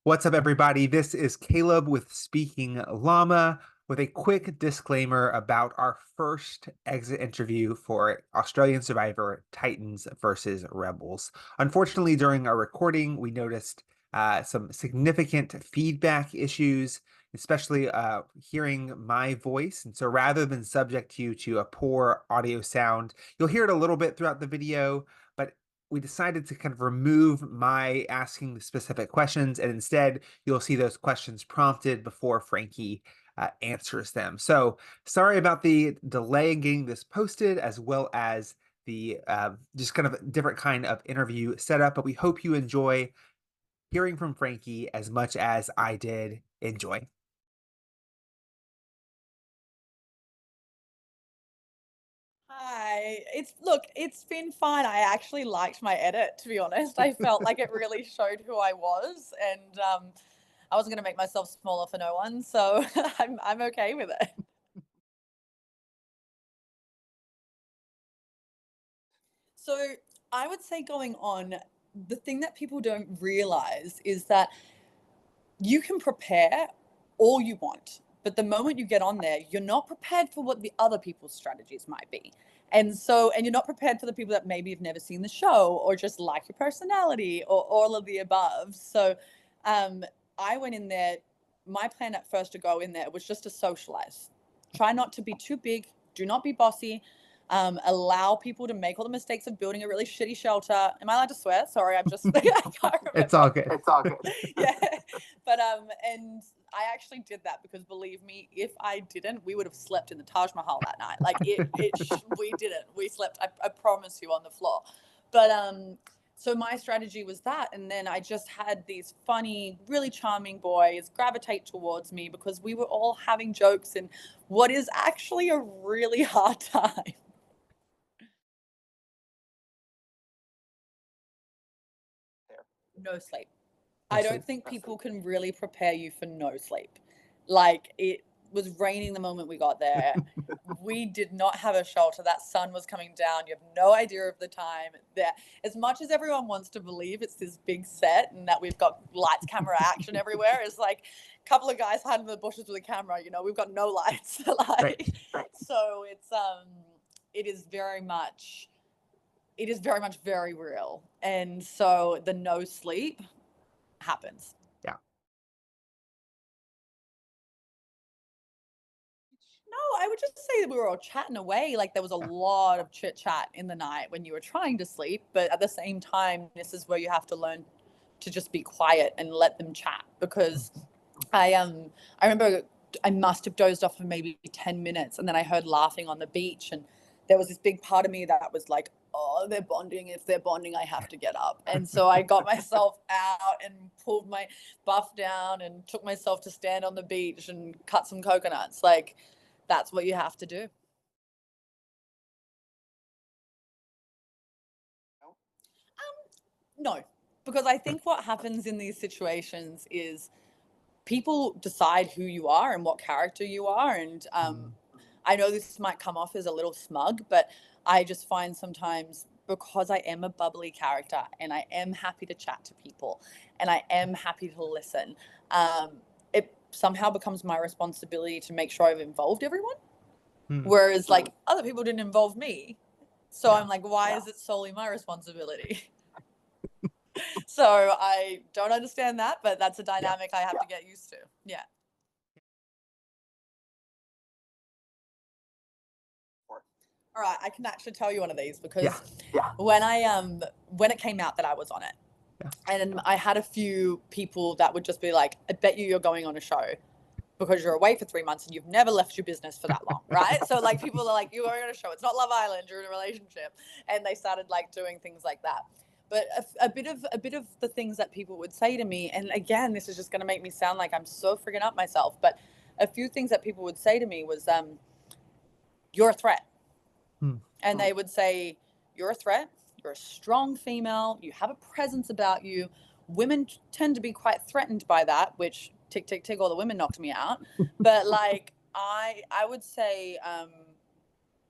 What's up, everybody? This is Caleb with Speaking Llama with a quick disclaimer about our first exit interview for Australian Survivor Titans versus Rebels. Unfortunately, during our recording, we noticed some significant feedback issues, especially hearing my voice. And so rather than subject you to a poor audio sound, you'll hear it a little bit throughout the video, but we decided to kind of remove my asking the specific questions, and instead you'll see those questions prompted before Frankie answers them. So sorry about the delay in getting this posted, as well as the just kind of different kind of interview setup, but we hope you enjoy hearing from Frankie as much as I did enjoy. Hi. It's been fine. I actually liked my edit, to be honest. I felt like it really showed who I was, and I wasn't going to make myself smaller for no one, so I'm okay with it. So I would say going on, the thing that people don't realize is that you can prepare all you want, but the moment you get on there, you're not prepared for what the other people's strategies might be. And you're not prepared for the people that maybe have never seen the show or just like your personality or all of the above. So um, I went in there, my plan at first to go in there was just to socialize. Try not to be too big, do not be bossy. Allow people to make all the mistakes of building a really shitty shelter. Am I allowed to swear? Sorry, I'm just I can't It's remember. all good. It's all good. Yeah, but and I actually did that because believe me, if I didn't, we would have slept in the Taj Mahal that night. Like we didn't. We slept. I promise you on the floor. But so my strategy was that, and then I just had these funny, really charming boys gravitate towards me because we were all having jokes in what is actually a really hard time. No sleep. I don't think people can really prepare you for no sleep. Like it was raining the moment we got there. We did not have a shelter. That sun was coming down. You have no idea of the time. There, as much as everyone wants to believe it's this big set and that we've got lights, camera, action everywhere, it's like a couple of guys hiding in the bushes with a camera. You know, we've got no lights. Right. So it is very much very real. And so the no sleep happens. Yeah. No, I would just say that we were all chatting away. Like there was a Yeah. lot of chit chat in the night when you were trying to sleep. But at the same time, this is where you have to learn to just be quiet and let them chat. Because I remember I must have dozed off for maybe 10 minutes, and then I heard laughing on the beach, and there was this big part of me that was like, oh, they're bonding. If they're bonding, I have to get up. And so I got myself out and pulled my buff down and took myself to stand on the beach and cut some coconuts. Like that's what you have to do. No, because I think what happens in these situations is people decide who you are and what character you are. And I know this might come off as a little smug, but I just find sometimes because I am a bubbly character and I am happy to chat to people and I am happy to listen, it somehow becomes my responsibility to make sure I've involved everyone. Mm. Whereas, like, other people didn't involve me. So Yeah. I'm like, why is it solely my responsibility? So I don't understand that, but that's a Yeah. dynamic I have to get used to. Yeah. All right, I can actually tell you one of these Yeah. because when it came out that I was on it, Yeah. and I had a few people that would just be like, "I bet you're going on a show because you're away for 3 months and you've never left your business for that long, right?" So like people are like, "You're going on a show. It's not Love Island. You're in a relationship," and they started like doing things like that. But a bit of the things that people would say to me, and again, this is just going to make me sound like I'm so freaking up myself, but a few things that people would say to me was, "You're a threat." Mm. And they would say, "You're a threat. You're a strong female. You have a presence about you." Women tend to be quite threatened by that, which tick, tick, tick, all the women knocked me out. But like, I would say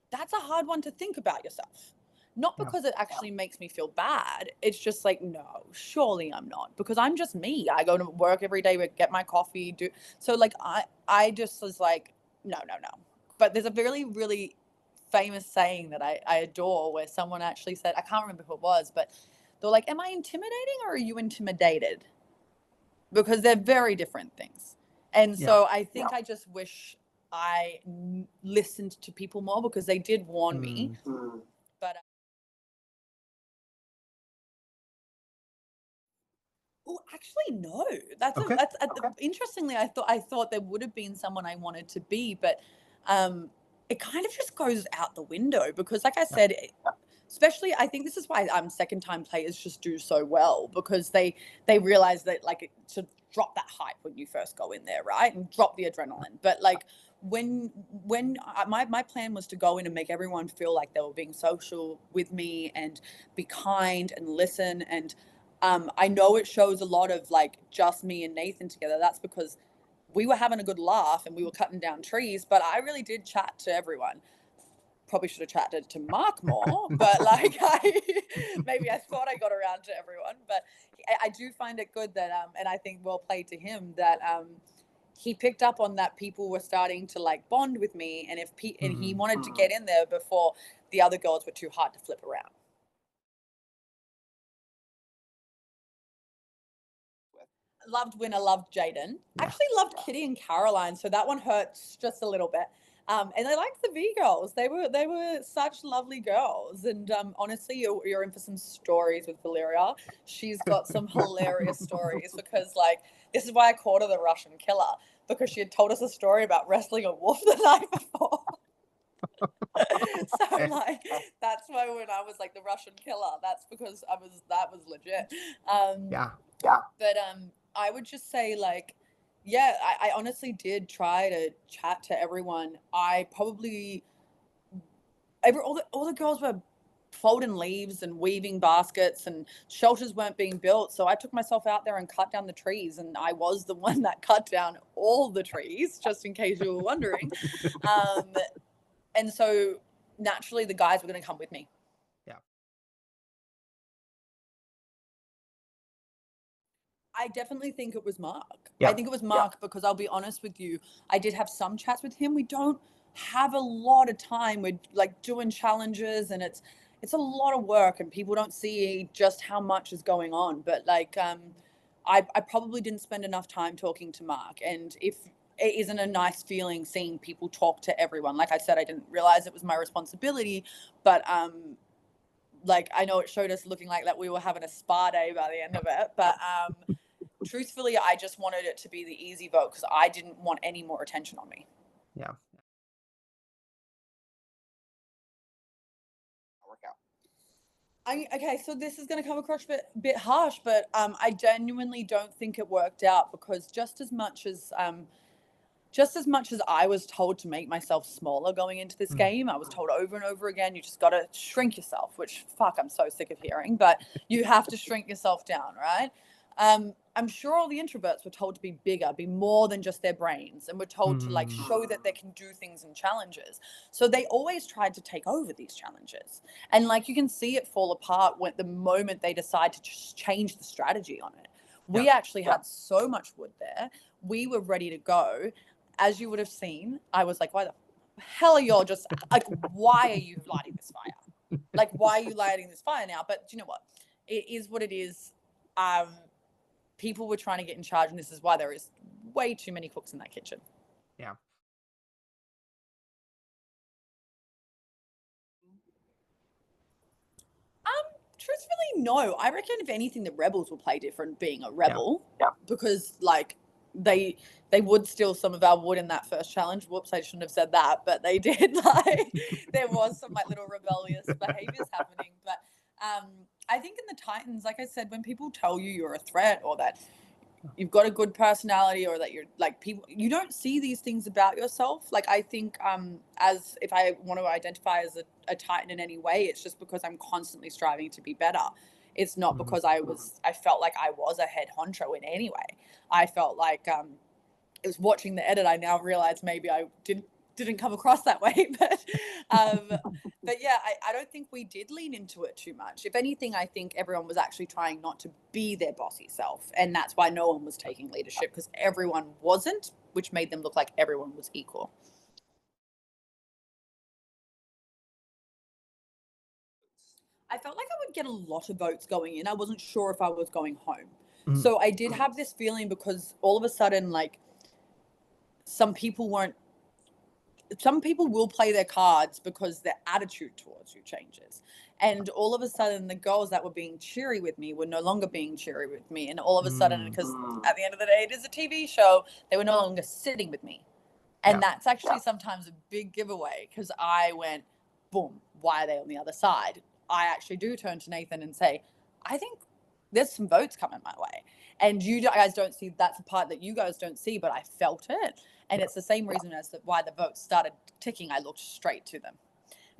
that's a hard one to think about yourself. Not Yeah. because it actually makes me feel bad. It's just like, no, surely I'm not, because I'm just me. I go to work every day, get my coffee, do so. Like I just was like, no, no, no. But there's a really, really famous saying that I adore, where someone actually said, I can't remember who it was, but they're like, am I intimidating or are you intimidated? Because they're very different things. And Yeah. so I think I just wish I listened to people more, because they did warn me. But oh, actually, no. Okay. Interestingly, I thought there would have been someone I wanted to be, but um, it kind of just goes out the window, because, like I Yeah. said, especially I think this is why second time players just do so well, because they realize that, like, to drop that hype when you first go in there, right, and drop the adrenaline. But like my plan was to go in and make everyone feel like they were being social with me and be kind and listen. And I know it shows a lot of like just me and Nathan together. That's because we were having a good laugh and we were cutting down trees, but I really did chat to everyone. Probably should have chatted to Mark more, but like maybe I thought I got around to everyone. But I do find it good that and I think well played to him that he picked up on that people were starting to like bond with me, and and he wanted to get in there before the other girls were too hard to flip around. Loved Winner, loved Jaden. Yeah. Actually loved Kitty and Caroline, so that one hurts just a little bit. And I liked the V girls. They were such lovely girls. And honestly, you're in for some stories with Valeria. She's got some hilarious stories, because like this is why I called her the Russian killer, because she had told us a story about wrestling a wolf the night before. So like that's why when I was like the Russian killer, that's because that was legit. Um, Yeah. but I would just say like, yeah, I honestly did try to chat to everyone. I probably all the girls were folding leaves and weaving baskets, and shelters weren't being built. So I took myself out there and cut down the trees, and I was the one that cut down all the trees, just in case you were wondering. Um, and so naturally, the guys were going to come with me. Yeah. I definitely think it was Mark. I Yeah. think it was Mark because I'll be honest with you, I did have some chats with him. We don't have a lot of time. We're like doing challenges, and it's a lot of work, and people don't see just how much is going on. But like I probably didn't spend enough time talking to Mark. And if it isn't a nice feeling seeing people talk to everyone. Like I said, I didn't realize it was my responsibility, but like I know it showed us looking like that we were having a spa day by the end of it. But truthfully, I just wanted it to be the easy vote, because I didn't want any more attention on me. Yeah. Okay, so this is going to come across a bit harsh, but I genuinely don't think it worked out, because just as much as I was told to make myself smaller going into this game, I was told over and over again, you just got to shrink yourself, which fuck, I'm so sick of hearing, but you have to shrink yourself down, right? I'm sure all the introverts were told to be bigger, be more than just their brains, and were told to like show that they can do things in challenges. So they always tried to take over these challenges. And like you can see it fall apart when the moment they decide to just change the strategy on it. We actually had so much wood there. We were ready to go. As you would have seen, I was like, why the hell are y'all just like, why are you lighting this fire? Like, why are you lighting this fire now? But do you know what? It is what it is. People were trying to get in charge, and this is why there is way too many cooks in that kitchen. Yeah. Truthfully, no. I reckon if anything, the rebels will play different being a Yeah. rebel. Because like they would steal some of our wood in that first challenge. Whoops, I shouldn't have said that, but they did. Like there was some like little rebellious behaviors happening. But I think in the Titans, like I said, when people tell you you're a threat, or that you've got a good personality, or that you're like people, you don't see these things about yourself. Like I think as if I want to identify as a Titan in any way, it's just because I'm constantly striving to be better. It's not because I felt like I was a head honcho in any way. I felt like it was watching the edit, I now realize maybe I didn't didn't come across that way, um, but yeah, I don't think we did lean into it too much. If anything, I think everyone was actually trying not to be their bossy self, and that's why no one was taking leadership, because everyone wasn't, which made them look like everyone was equal. I felt like I would get a lot of votes going in. I wasn't sure if I was going home. Mm, So I did have this feeling, because all of a sudden, like, some people weren't some people will play their cards because their attitude towards you changes. And all of a sudden, the girls that were being cheery with me were no longer being cheery with me. And all of a sudden, mm, because at the end of the day, it is a TV show, they were no longer sitting with me. yeah. And that's actually sometimes a big giveaway, because I went, boom, why are they on the other side? I actually do turn to Nathan and say, I think there's some votes coming my way. And you guys don't see, that's a part that you guys don't see, but I felt it. And it's the same reason as to why the votes started ticking. I looked straight to them,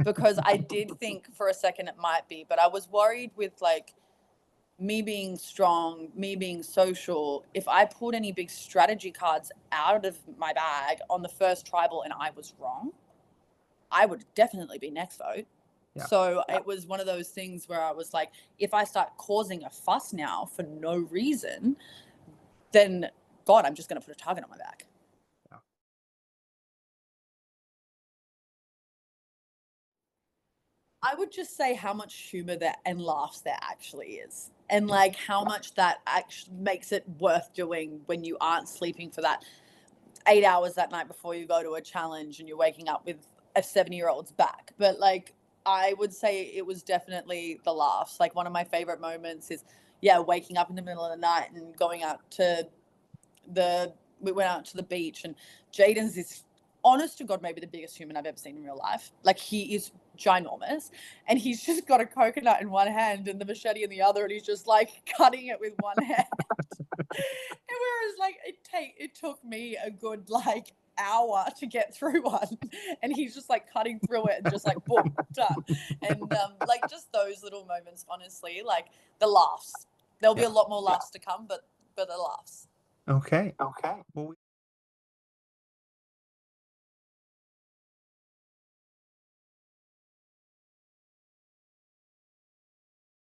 because I did think for a second it might be, but I was worried with, like, me being strong, me being social. If I pulled any big strategy cards out of my bag on the first tribal and I was wrong, I would definitely be next vote. Yeah. So it was one of those things where I was like, if I start causing a fuss now for no reason, then God, I'm just going to put a target on my back. Yeah. I would just say how much humor there and laughs there actually is. And like how much that actually makes it worth doing when you aren't sleeping for that 8 hours that night before you go to a challenge and you're waking up with a 7-year-old's back. But like, I would say it was definitely the laughs. Like, one of my favorite moments is, yeah, waking up in the middle of the night and going out to we went out to the beach, and Jaden's this, honest to God, maybe the biggest human I've ever seen in real life. Like, he is ginormous, and he's just got a coconut in one hand and the machete in the other, and he's just like cutting it with one hand. And whereas, like, it took me a good like hour to get through one, and he's just like cutting through it and just like boom, done. And like, just those little moments, honestly, like the laughs. There'll be Yeah. a lot more laughs to come, but the laughs. Okay. Well,